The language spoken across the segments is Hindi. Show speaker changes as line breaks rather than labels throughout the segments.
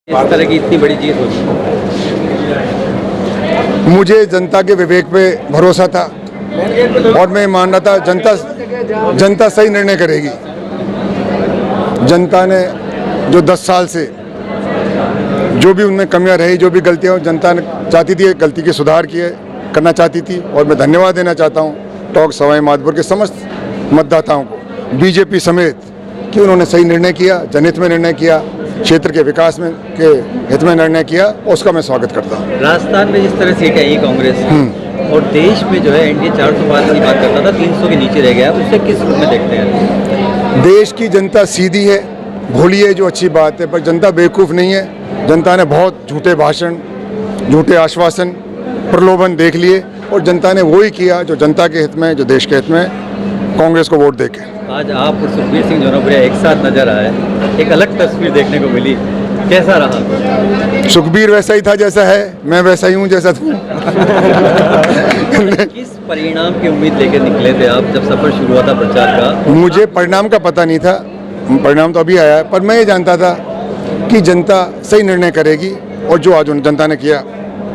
इस तरह की इतनी बड़ी जीत होगी।
मुझे जनता के विवेक पे भरोसा था और मैं मान रहा था जनता सही निर्णय करेगी। जनता ने जो 10 साल से जो भी उनमें कमियां रही, जो भी गलतियां जनता ने चाहती थी गलती के सुधार किए करना चाहती थी, और मैं धन्यवाद देना चाहता हूं टोंक सवाई माधोपुर के समस्त मतदाताओं को, बीजेपी समेत, कि उन्होंने सही निर्णय किया, जनहित में निर्णय किया, क्षेत्र के विकास में के हित में निर्णय किया, उसका मैं स्वागत करता हूँ।
राजस्थान में जिस तरह सीटें आई कांग्रेस और देश में जो है एनडीए 400 पार की बात करता था, 300 के नीचे रह गया, उसे किस रूप में देखते हैं?
देश की जनता सीधी है, भोली है, जो अच्छी बात है, पर जनता बेवकूफ़ नहीं है। जनता ने बहुत झूठे भाषण, झूठे आश्वासन, प्रलोभन देख लिए और जनता ने वही किया जो जनता के हित में, जो देश के हित में, कांग्रेस को वोट देके।
आज आप और सुखबीर सिंह जोनापुरिया एक साथ नजर आए, एक अलग तस्वीर देखने को मिली, कैसा रहा?
सुखबीर वैसा ही था जैसा है, मैं वैसा ही हूँ जैसा था।
किस परिणाम की उम्मीद लेकर निकले थे आप जब सफर शुरू हुआ था प्रचार का?
मुझे परिणाम का पता नहीं था, परिणाम तो अभी आया है, पर मैं ये जानता था कि जनता सही निर्णय करेगी और जो आज जनता ने किया।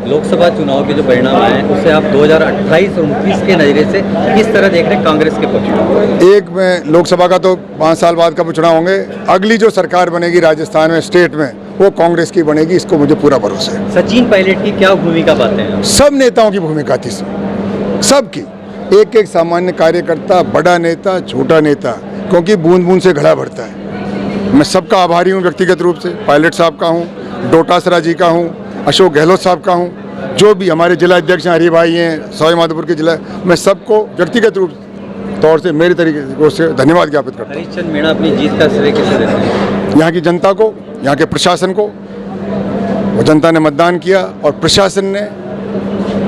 लोकसभा चुनाव के जो परिणाम आए उसे आप 2028 और 29 के नजरिए से किस तरह देख रहे हैं कांग्रेस के पक्ष में?
एक में लोकसभा का तो 5 साल बाद का चुनाव होंगे, अगली जो सरकार बनेगी राजस्थान में, स्टेट में, वो कांग्रेस की बनेगी, इसको मुझे पूरा भरोसा है।
सचिन पायलट की क्या भूमिका पाते हैं?
सब नेताओं की भूमिका थी, सबकी, एक एक सामान्य कार्यकर्ता, बड़ा नेता, छोटा नेता, क्योंकि बूंद बूंद से घड़ा भरता है। मैं सबका आभारी हूँ, व्यक्तिगत रूप से पायलट साहब का हूँ, डोटासरा जी का हूँ, अशोक गहलोत साहब का हूँ, जो भी हमारे जिला अध्यक्ष हैं, हरि भाई हैं, सवाई माधोपुर के जिला, मैं सबको व्यक्तिगत रूप तौर से मेरे तरीके से धन्यवाद ज्ञापित करता हूँ।
हरीशचंद्र मीणा अपनी जीत का श्रेय किसे देते हैं?
यहाँ की जनता को, यहाँ के प्रशासन को। वो जनता ने मतदान किया और प्रशासन ने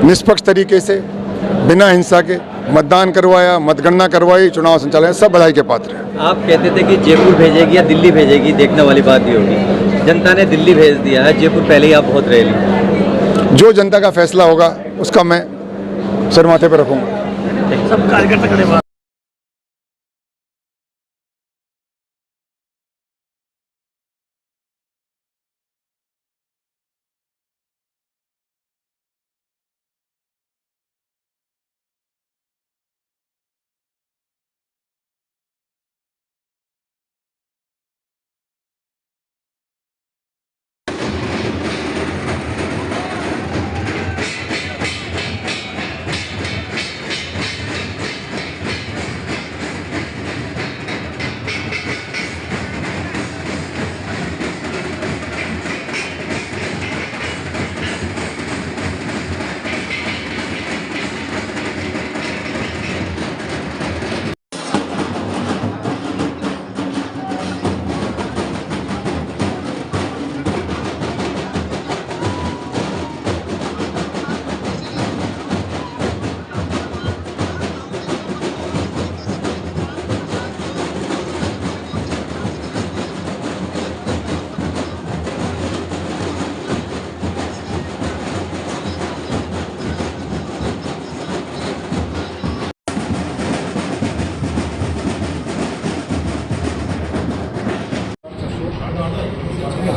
निष्पक्ष तरीके से, बिना हिंसा के मतदान करवाया, मतगणना करवाई, चुनाव संचालन, सब बधाई के पात्र हैं।
आप कहते थे कि जयपुर भेजेगी या दिल्ली भेजेगी, देखने वाली बात ये होगी। जनता ने दिल्ली भेज दिया है, जयपुर पहले ही आप बहुत रह ली।
जो जनता का फैसला होगा उसका मैं सर माथे पर रखूंगा।
सब कार्यकर्ता खड़े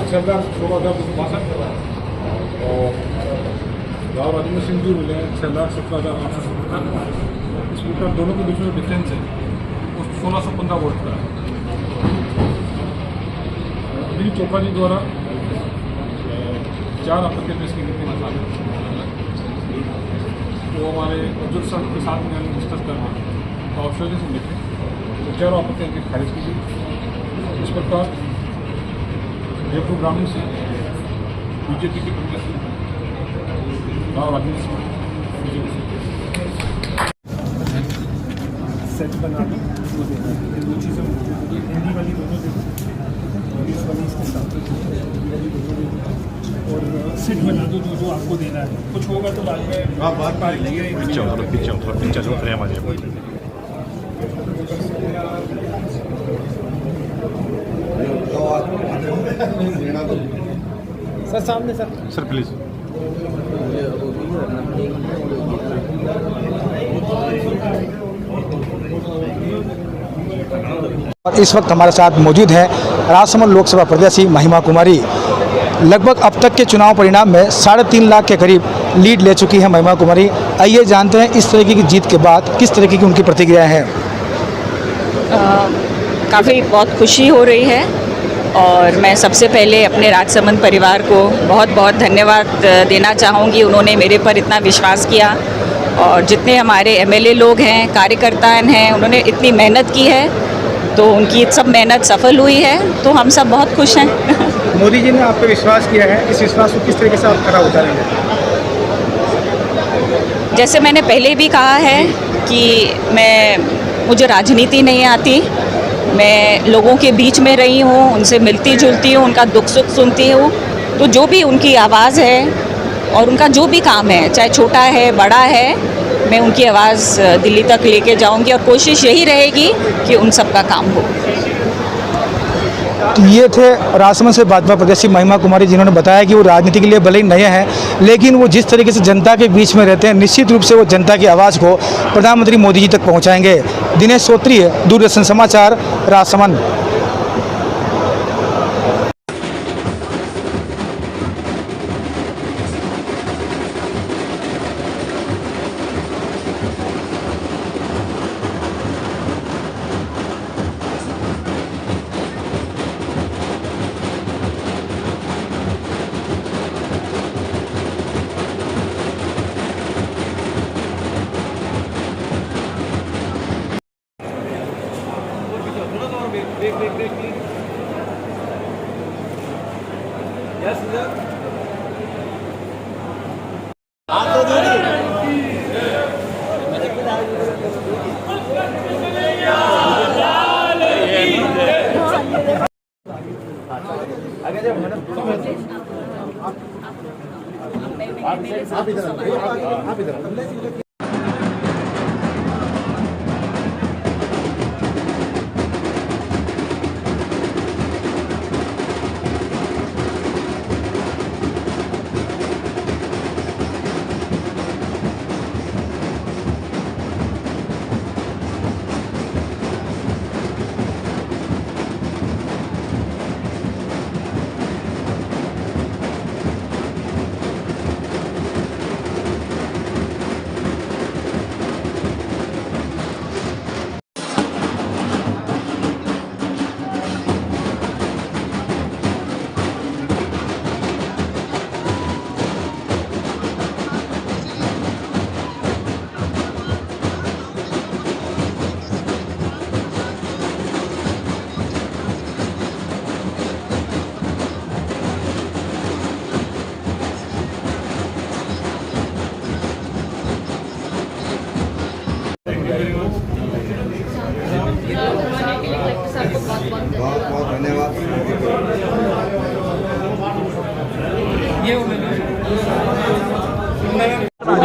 सरदार 16,062 और राव राजेंद्र सिंह जी मिले हैं 6,17,857। इस वोटर दोनों के बीच में डिफरेंस है वो 1615 वोट का है। अनिल चोपड़ा जी द्वारा 4 आपत्ति पेश की गई थी मसाले, वो हमारे अब्दुल साहब के साथ में डिस्कस करना और ऑस्ट्रेलिया से मिले तो 4 आपत्तियाँ उनकी खारिज की गई। इस प्रकार जयपुर ग्रामीण से बीजेपी के प्रत्याशी राव राजेंद्र सिंह सेट बना दी, दो चीज़ें हिंदी वाली दोनों दे दो, इंग्लिश वाली इसके साथ और सेट बना दो जो आपको देना है। कुछ होगा तो बाद में आप बात पार लेंगे। सर सामने सर प्लीज।
और इस वक्त हमारे साथ मौजूद हैं राजसमंद लोकसभा प्रत्याशी महिमा कुमारी। लगभग अब तक के चुनाव परिणाम में 3.5 लाख के करीब लीड ले चुकी है महिमा कुमारी। आइए जानते हैं इस तरीके की जीत के बाद किस तरीके की उनकी प्रतिक्रिया है।
काफ़ी बहुत खुशी हो रही है और मैं सबसे पहले अपने राजसमंद परिवार को बहुत बहुत धन्यवाद देना चाहूँगी। उन्होंने मेरे पर इतना विश्वास किया और जितने हमारे एमएलए लोग हैं, कार्यकर्ता हैं, उन्होंने इतनी मेहनत की है तो उनकी सब मेहनत सफल हुई है, तो हम सब बहुत खुश हैं।
मोदी जी ने आप पे विश्वास किया है, इस विश्वास को किस तरीके से आप खरा उतारेंगे?
जैसे मैंने पहले भी कहा है कि मुझे राजनीति नहीं आती, मैं लोगों के बीच में रही हूँ, उनसे मिलती जुलती हूँ, उनका दुख सुख सुनती हूँ, तो जो भी उनकी आवाज़ है और उनका जो भी काम है, चाहे छोटा है बड़ा है, मैं उनकी आवाज़ दिल्ली तक लेके जाऊंगी और कोशिश यही रहेगी कि उन सब का काम हो।
तो ये थे राजसमंद से भाजपा प्रत्याशी महिमा कुमारी, जिन्होंने बताया कि वो राजनीति के लिए भले ही नए हैं, लेकिन वो जिस तरीके से जनता के बीच में रहते हैं, निश्चित रूप से वो जनता की आवाज़ को प्रधानमंत्री मोदी जी तक पहुंचाएंगे। दिनेश सोत्री, दूरदर्शन समाचार, राजसमंद।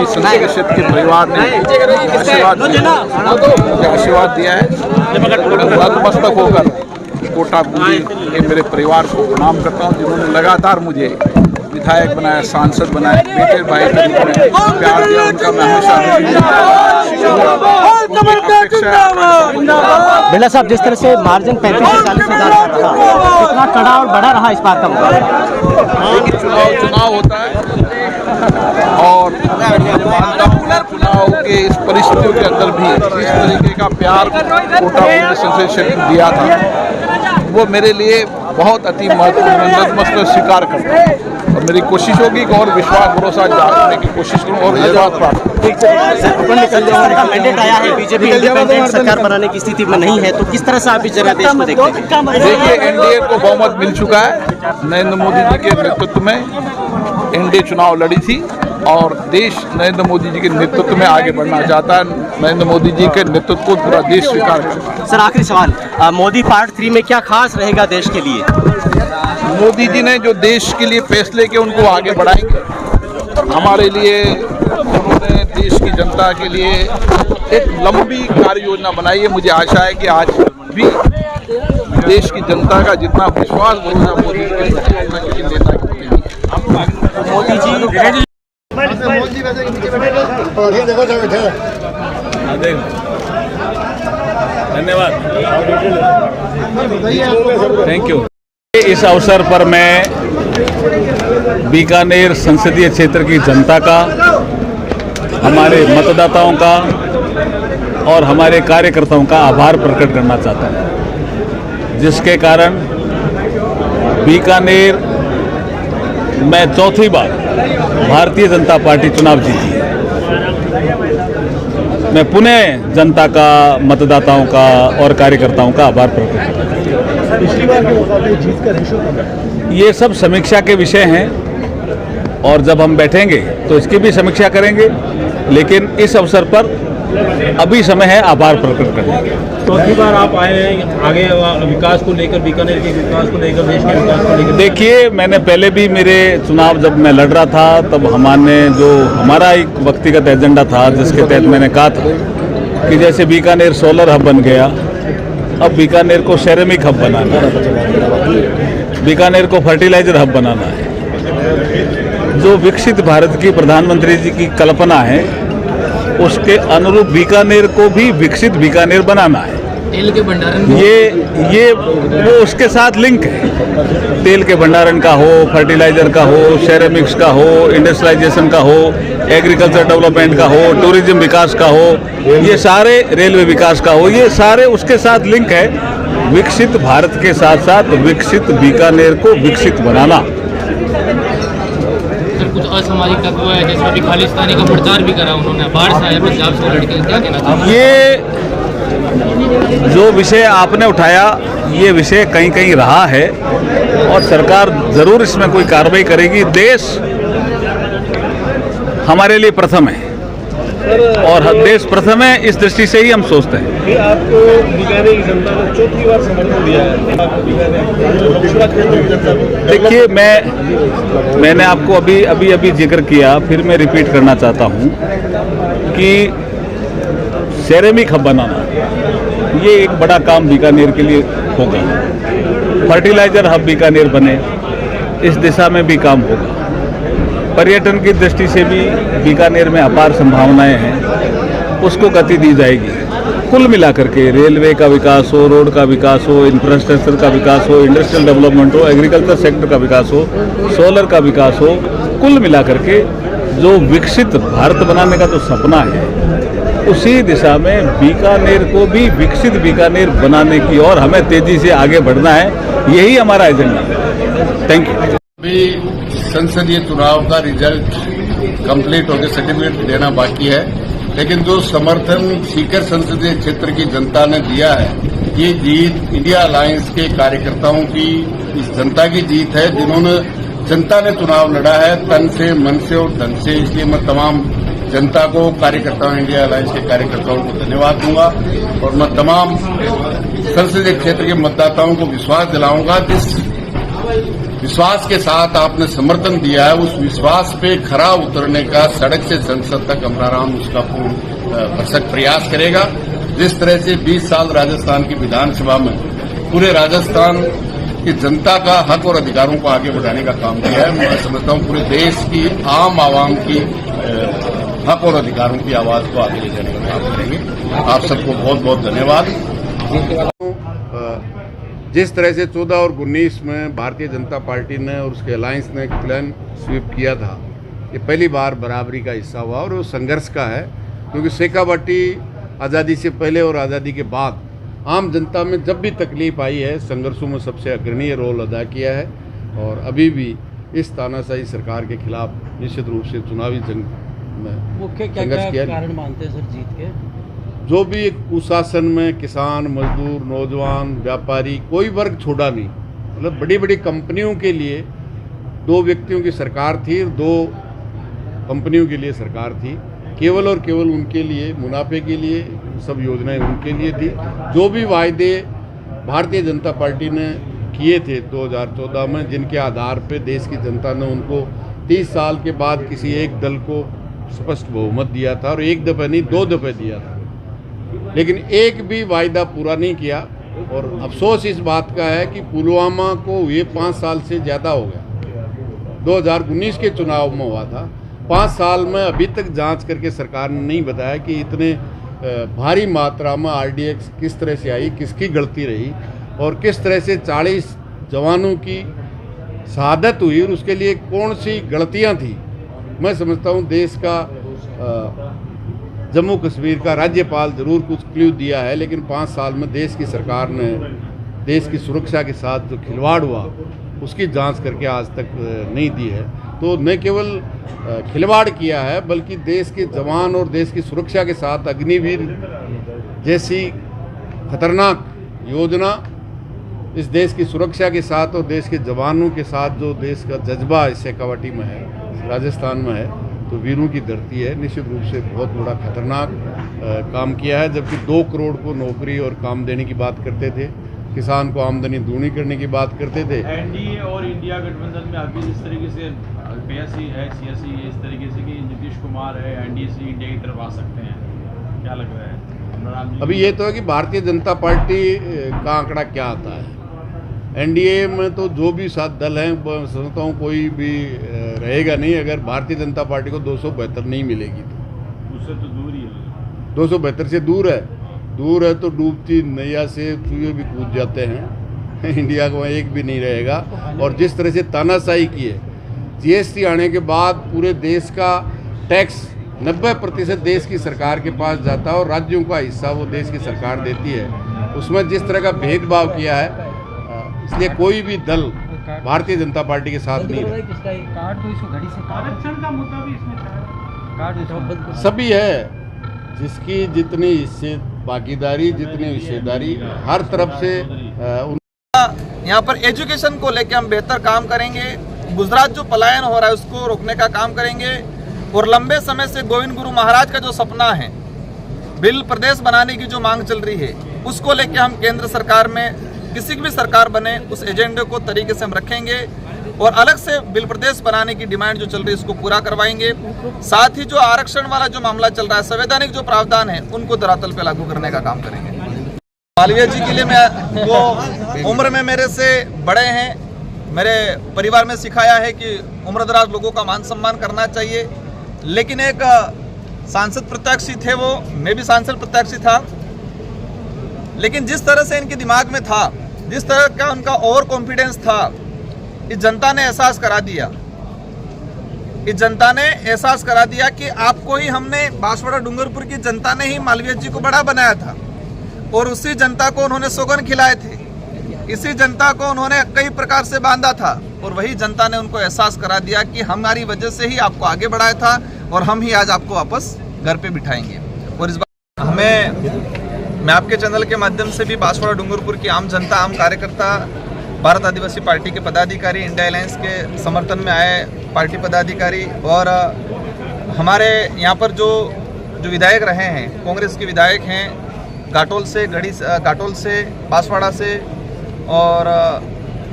संजय कश्यप के परिवार ने आशीर्वाद दिया है। नतमस्तक होकर कोटा बूंदी के मेरे परिवार को प्रणाम करता हूँ, जिन्होंने लगातार मुझे विधायक बनाया, सांसद बनाया, बेटे भाई के रूप में प्यार दिया। उनका मैं हमेशा
बिरला साहब, जिस तरह से मार्जिन 35 से 40 हज़ार का रहा, कितना कड़ा और बड़ा रहा इस बार का मुकाबला?
लेकिन चुनाव होता है और चुनाव के इस परिस्थितियों के अंदर भी जिस तरीके का प्यार कोटा बूंदी संसदीय क्षेत्र दिया था, वो मेरे लिए बहुत अति महत्वपूर्ण। नतमस्तक स्वीकार करता हूँ और मेरी कोशिश होगी कि और विश्वास भरोसा जानने की कोशिश करूँ और ये बात प्राप्त।
मैंडेट आया है, बीजेपी इंडिपेंडेंट सरकार बनाने की स्थिति में नहीं है, तो किस तरह से आप इस जनादेश को देखते हैं?
देखिए, एनडीए को बहुमत मिल चुका है। नरेंद्र मोदी जी के नेतृत्व में एनडीए चुनाव लड़ी थी और देश नरेंद्र मोदी जी के नेतृत्व में आगे बढ़ना चाहता है। नरेंद्र मोदी जी के नेतृत्व को पूरा देश स्वीकार करता है।
सर, आखिरी सवाल, मोदी पार्ट 3 में क्या खास रहेगा देश के लिए?
मोदी जी ने जो देश के लिए फैसले किए उनको आगे बढ़ाएंगे। हमारे लिए उन्होंने देश की जनता के लिए एक लंबी कार्य योजना बनाई है। मुझे आशा है कि आज भी देश की जनता का जितना विश्वास भरोसा मोदी जी के नेता के प्रति
मोदी जी
धन्यवाद, थैंक यू। इस अवसर पर मैं बीकानेर संसदीय क्षेत्र की जनता का, हमारे मतदाताओं का और हमारे कार्यकर्ताओं का आभार प्रकट करना चाहता हूं, जिसके कारण बीकानेर में चौथी बार भारतीय जनता पार्टी चुनाव जीती है। मैं पुनः जनता का, मतदाताओं का और कार्यकर्ताओं का आभार प्रकट करता हूं।
पिछली बार के मुकाबले जीत का रेशो
ये सब समीक्षा के विषय हैं और जब हम बैठेंगे तो इसकी भी समीक्षा करेंगे, लेकिन इस अवसर पर अभी समय है आभार प्रकट करने का।
चौथी बार आप आए हैं, आगे विकास को लेकर, बीकानेर के विकास को लेकर, देश के विकास को लेकर।
देखिए, मैंने पहले भी मेरे चुनाव जब मैं लड़ रहा था तब हमने जो हमारा एक व्यक्तिगत एजेंडा था, जिसके तहत मैंने कहा था कि जैसे बीकानेर सोलर हब बन गया, अब बीकानेर को सेरेमिक हब बनाना है, बीकानेर को फर्टिलाइजर हब बनाना है। जो विकसित भारत की प्रधानमंत्री जी की कल्पना है उसके अनुरूप बीकानेर को भी विकसित बीकानेर बनाना है।
तेल के भंडारण
ये वो उसके साथ लिंक है। तेल के भंडारण का हो, फर्टिलाइजर का हो, सेरेमिक्स का हो, इंडस्ट्रियलाइजेशन का हो, एग्रीकल्चर डेवलपमेंट का हो, टूरिज्म विकास का हो, ये सारे, रेलवे विकास का हो, ये सारे उसके साथ लिंक है। विकसित भारत के साथ साथ विकसित बीकानेर को विकसित बनाना।
कुछ असामाजिक तत्व है, जैसे अभी खालिस्तानी का प्रचार भी करा उन्होंने, बाहर से आए पंजाब से लड़के, क्या कहना चाहिए?
ये जो विषय आपने उठाया, ये विषय कहीं कहीं रहा है और सरकार जरूर इसमें कोई कार्रवाई करेगी। देश हमारे लिए प्रथम है और देश प्रथम है, इस दृष्टि से ही हम सोचते हैं।
आपको बीकानेर की जनता ने चौथी बार समर्थन दिया है।
देखिए, मैंने आपको अभी जिक्र किया, फिर मैं रिपीट करना चाहता हूं कि सेरेमिक हब बनाना ये एक बड़ा काम बीकानेर के लिए होगा। फर्टिलाइजर हब बीकानेर बने, इस दिशा में भी काम होगा। पर्यटन की दृष्टि से भी बीकानेर में अपार संभावनाएं हैं, उसको गति दी जाएगी। कुल मिलाकर के रेलवे का विकास हो, रोड का विकास हो, इंफ्रास्ट्रक्चर का विकास हो, इंडस्ट्रियल डेवलपमेंट हो, एग्रीकल्चर सेक्टर का विकास हो, सोलर का विकास हो, कुल मिलाकर के जो विकसित भारत बनाने का जो सपना है, उसी दिशा में बीकानेर को भी विकसित बीकानेर बनाने की ओर हमें तेजी से आगे बढ़ना है। यही हमारा एजेंडा है। Thank you.
अभी संसदीय चुनाव का रिजल्ट कंप्लीट होकर सर्टिफिकेट देना बाकी है, लेकिन जो समर्थन सीकर संसदीय क्षेत्र की जनता ने दिया है, ये जीत इंडिया अलायंस के कार्यकर्ताओं की, इस जनता की जीत है, जिन्होंने जनता ने चुनाव लड़ा है तन से, मन से और धन से। इसलिए मैं तमाम जनता को, कार्यकर्ताओं, इंडिया अलायंस के कार्यकर्ताओं को धन्यवाद दूंगा और मैं तमाम संसदीय क्षेत्र के मतदाताओं को विश्वास दिलाऊंगा। जिस विश्वास के साथ आपने समर्थन दिया है, उस विश्वास पे खरा उतरने का सड़क से संसद तक अमराराम उसका पूर्ण भरसक प्रयास करेगा। जिस तरह से 20 साल राजस्थान की विधानसभा में पूरे राजस्थान की जनता का हक और अधिकारों को आगे बढ़ाने का काम किया है, मैं समझता हूँ पूरे देश की आम आवाम की हक और अधिकारों की आवाज को आगे ले जाने का काम करेंगे। आप सबको बहुत बहुत धन्यवाद।
जिस तरह से 14 और 19 में भारतीय जनता पार्टी ने और उसके अलायंस ने क्लीन स्वीप किया था, ये पहली बार बराबरी का हिस्सा हुआ और वो संघर्ष का है, क्योंकि शेखावाटी आज़ादी से पहले और आज़ादी के बाद आम जनता में जब भी तकलीफ आई है, संघर्षों में सबसे अग्रणी रोल अदा किया है और अभी भी इस तानाशाही सरकार के खिलाफ निश्चित रूप से चुनावी जंग में
मुख्य क्या कारण मानते हैं सर जीत के?
जो भी कुशासन में किसान, मजदूर, नौजवान, व्यापारी, कोई वर्ग छोड़ा नहीं। मतलब बड़ी बड़ी कंपनियों के लिए 2 व्यक्तियों की सरकार थी, 2 कंपनियों के लिए सरकार थी, केवल और केवल उनके लिए, मुनाफे के लिए सब योजनाएं उनके लिए थी। जो भी वायदे भारतीय जनता पार्टी ने किए थे 2014 में, जिनके आधार पर देश की जनता ने उनको 30 साल के बाद किसी एक दल को स्पष्ट बहुमत दिया था और 1 दफ़ा नहीं 2 दफ़े दिया था, लेकिन एक भी वायदा पूरा नहीं किया। और अफसोस इस बात का है कि पुलवामा को ये 5 साल से ज़्यादा हो गया। 2019 के चुनाव में हुआ था, 5 साल में अभी तक जांच करके सरकार ने नहीं बताया कि इतने भारी मात्रा में RDX किस तरह से आई, किसकी गलती रही और किस तरह से 40 जवानों की
शहादत हुई और उसके लिए कौन सी गलतियां थी। मैं समझता हूं देश का जम्मू कश्मीर का राज्यपाल ज़रूर कुछ क्लू दिया है, लेकिन 5 साल में देश की सरकार ने देश की सुरक्षा के साथ जो खिलवाड़ हुआ उसकी जांच करके आज तक नहीं दी है। तो न केवल खिलवाड़ किया है बल्कि देश के जवान और देश की सुरक्षा के साथ अग्निवीर जैसी खतरनाक योजना इस देश की सुरक्षा के साथ और देश के जवानों के साथ जो देश का जज्बा इस शेखावाटी में है, राजस्थान में है, तो वीरों की धरती है। निश्चित रूप से बहुत बड़ा खतरनाक काम किया है। जबकि 2 करोड़ को नौकरी और काम देने की बात करते थे, किसान को आमदनी दूनी करने की बात करते थे।
एनडीए और इंडिया गठबंधन में अभी इस तरीके से सियासी है, सियासी इस तरीके से कि नीतीश कुमार है एनडीए से इंडिया की तरफ आ सकते हैं, क्या लग रहा है?
अभी ये तो है कि भारतीय जनता पार्टी का आंकड़ा क्या आता है। एनडीए में तो जो भी 7 दल हैं, समझता हूँ कोई भी रहेगा नहीं अगर भारतीय जनता पार्टी को 272 नहीं मिलेगी तो।
उससे तो दूर ही है,
272 से दूर है तो डूबती नैया से चूहे भी कूद जाते हैं। इंडिया को एक भी नहीं रहेगा। और जिस तरह से तानाशाही की है, जीएसटी आने के बाद पूरे देश का टैक्स 90% देश की सरकार के पास जाता है और राज्यों का हिस्सा वो देश की सरकार देती है। उसमें जिस तरह का भेदभाव किया है, इसलिए कोई भी दल भारतीय जनता पार्टी के साथ नहीं है। सभी है, जिसकी जितनी हिस्से भागीदारी, जितनी हिस्सेदारी, हर तरफ से
यहाँ पर एजुकेशन को लेकर हम बेहतर काम करेंगे। गुजरात जो पलायन हो रहा है उसको रोकने का काम करेंगे। और लंबे समय से गोविंद गुरु महाराज का जो सपना है, बिल प्रदेश बनाने की जो मांग चल रही है, उसको लेकर हम केंद्र सरकार में किसी की भी सरकार बने उस एजेंडे को तरीके से हम रखेंगे और अलग से बिल प्रदेश बनाने की डिमांड जो चल रही है उसको पूरा करवाएंगे। साथ ही जो आरक्षण वाला जो मामला चल रहा है, संवैधानिक जो प्रावधान है, उनको धरातल पे लागू करने का काम करेंगे। मालवीय जी के लिए मैं वो उम्र में मेरे से बड़े हैं, मेरे परिवार में सिखाया है कि उम्रदराज लोगों का मान सम्मान करना चाहिए। लेकिन एक सांसद प्रत्याशी थे वो, मैं भी सांसद प्रत्याशी था, लेकिन जिस तरह से इनके दिमाग में था, जिस तरह का उनका ओवर कॉन्फिडेंस था, इस जनता ने एहसास करा दिया, इस जनता ने एहसास करा दिया कि आपको ही हमने, बांसवाड़ा डूंगरपुर की जनता ने ही मालवीय जी को बड़ा बनाया था और उसी जनता को उन्होंने सौगंध खिलाए थे, इसी जनता को उन्होंने कई प्रकार से बांधा था और वही जनता ने उनको एहसास करा दिया कि हमारी वजह से ही आपको आगे बढ़ाया था और हम ही आज आपको वापस घर पे बिठाएंगे। और इस बार मैं आपके चैनल के माध्यम से भी बांसवाड़ा डूंगरपुर की आम जनता, आम कार्यकर्ता, भारत आदिवासी पार्टी के पदाधिकारी, इंडिया अलायंस के समर्थन में आए पार्टी पदाधिकारी और हमारे यहाँ पर जो विधायक रहे हैं, कांग्रेस के विधायक हैं, घाटोल से, बांसवाड़ा से और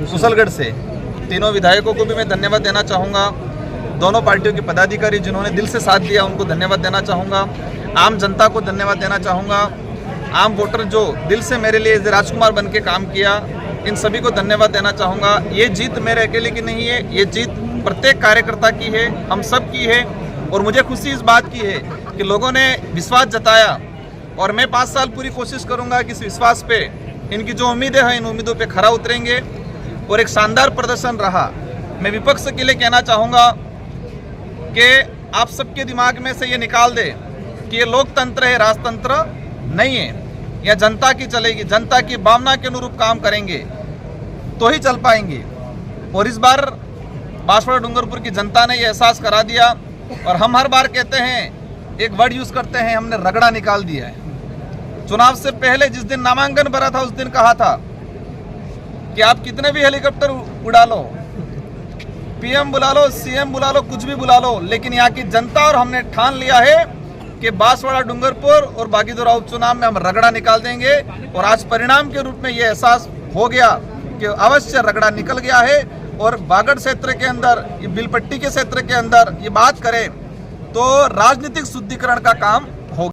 कुशलगढ़ से, तीनों विधायकों को भी मैं धन्यवाद देना चाहूँगा। दोनों पार्टियों के पदाधिकारी जिन्होंने दिल से साथ दिया उनको धन्यवाद देना चाहूँगा। आम जनता को धन्यवाद देना चाहूँगा। आम वोटर जो दिल से मेरे लिए राजकुमार बन के काम किया, इन सभी को धन्यवाद देना चाहूँगा। ये जीत मेरे अकेले की नहीं है, ये जीत प्रत्येक कार्यकर्ता की है, हम सब की है। और मुझे खुशी इस बात की है कि लोगों ने विश्वास जताया और मैं 5 साल पूरी कोशिश करूँगा कि इस विश्वास पे, इनकी जो उम्मीदें हैं, इन उम्मीदों पे खरा उतरेंगे और एक शानदार प्रदर्शन रहा। मैं विपक्ष के लिए कहना चाहूँगा कि आप सबके दिमाग में से ये निकाल दे कि ये लोकतंत्र है, राजतंत्र नहीं है। यह जनता की चलेगी, जनता की भावना के अनुरूप काम करेंगे तो ही चल पाएंगे। और इस बार बांसवाड़ा डूंगरपुर की जनता ने यह एहसास करा दिया। और हम हर बार कहते हैं, एक वर्ड यूज़ करते हैं, हमने रगड़ा निकाल दिया है। चुनाव से पहले जिस दिन नामांकन भरा था उस दिन कहा था कि आप कितने भी हेलीकॉप्टर उड़ा लो, पीएम बुला लो, सीएम बुला लो, कुछ भी बुला लो, लेकिन यहाँ की जनता और हमने ठान लिया है कि बांसवाड़ा डूंगरपुर और बागीदोरा उपचुनाव में हम रगड़ा निकाल देंगे। और आज परिणाम के रूप में ये एहसास हो गया कि अवश्य रगड़ा निकल गया है। और बागड़ क्षेत्र के अंदर, ये बिलपट्टी के क्षेत्र के अंदर ये बात करें तो राजनीतिक शुद्धिकरण का काम